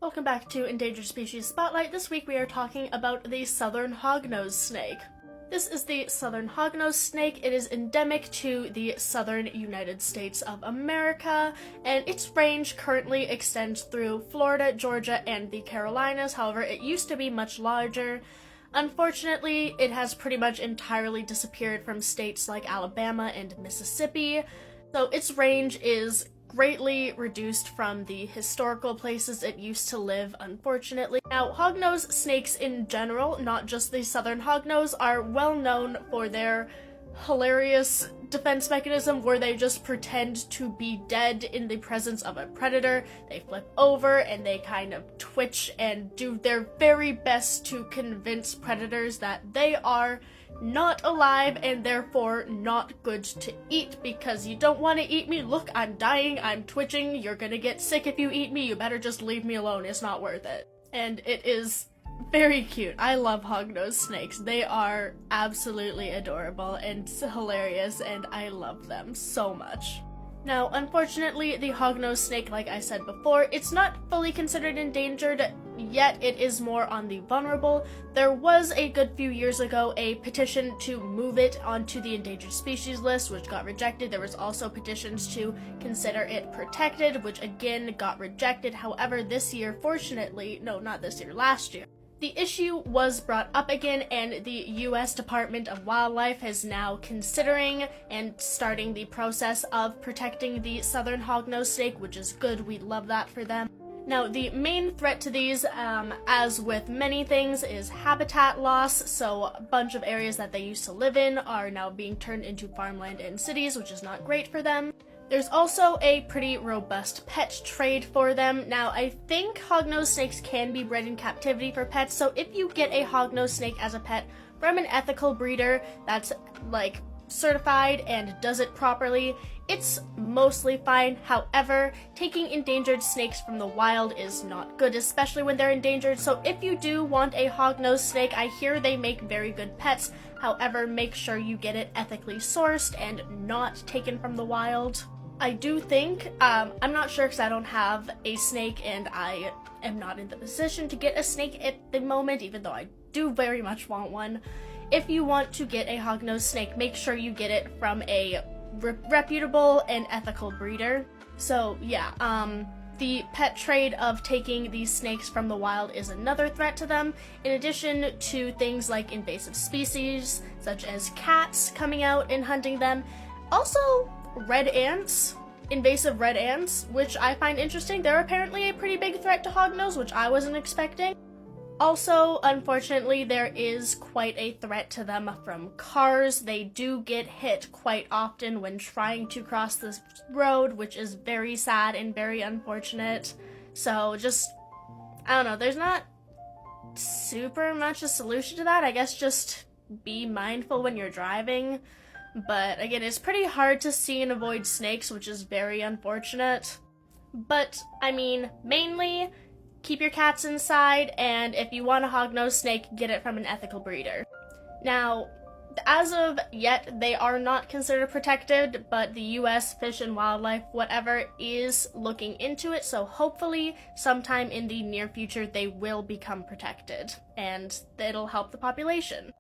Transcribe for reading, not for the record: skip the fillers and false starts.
Welcome back to Endangered Species Spotlight. This week we are talking about the southern hognose snake. This is the southern hognose snake. It is endemic to the southern United States of America, and its range currently extends through Florida, Georgia, and the Carolinas. However, it used to be much larger. Unfortunately, it has pretty much entirely disappeared from states like Alabama and Mississippi, so its range is greatly reduced from the historical places it used to live, unfortunately. Now, hognose snakes in general, not just the southern hognose, are well known for their hilarious defense mechanism where they just pretend to be dead in the presence of a predator. They flip over and they kind of twitch and do their very best to convince predators that they are not alive and therefore not good to eat, because you don't want to eat me. Look, I'm dying, I'm twitching, you're gonna get sick if you eat me, you better just leave me alone, it's not worth it. And it is very cute. I love hognose snakes. They are absolutely adorable and hilarious, and I love them so much. Now, unfortunately, the hognose snake, like I said before, it's not fully considered endangered, yet it is more on the vulnerable. There was a good few years ago a petition to move it onto the endangered species list, which got rejected. There was also petitions to consider it protected, which again got rejected. However, this year, fortunately, no, not this year, last year, the issue was brought up again, and the U.S. Department of Wildlife is now considering and starting the process of protecting the southern hognose snake, which is good. We love that for them. Now, the main threat to these, as with many things, is habitat loss. So a bunch of areas that they used to live in are now being turned into farmland and cities, which is not great for them. There's also a pretty robust pet trade for them. Now, I think hognose snakes can be bred in captivity for pets, so if you get a hognose snake as a pet from an ethical breeder that's, like, certified and does it properly, it's mostly fine. However, taking endangered snakes from the wild is not good, especially when they're endangered, so if you do want a hognose snake, I hear they make very good pets. However, make sure you get it ethically sourced and not taken from the wild. I do think, I'm not sure because I don't have a snake and I am not in the position to get a snake at the moment, even though I do very much want one. If you want to get a hognose snake, make sure you get it from a reputable and ethical breeder. So yeah, the pet trade of taking these snakes from the wild is another threat to them, in addition to things like invasive species, such as cats coming out and hunting them. Also, red ants, invasive red ants, which I find interesting. They're apparently a pretty big threat to hognose, which I wasn't expecting. Also, unfortunately, there is quite a threat to them from cars. They do get hit quite often when trying to cross this road, which is very sad and very unfortunate. So just, I don't know, there's not super much a solution to that. I guess just be mindful when you're driving. But again, it's pretty hard to see and avoid snakes, which is very unfortunate. But, I mean, mainly, keep your cats inside, and if you want a hognose snake, get it from an ethical breeder. Now, as of yet, they are not considered protected, but the U.S. Fish and Wildlife, whatever, is looking into it, so hopefully sometime in the near future they will become protected, and it'll help the population.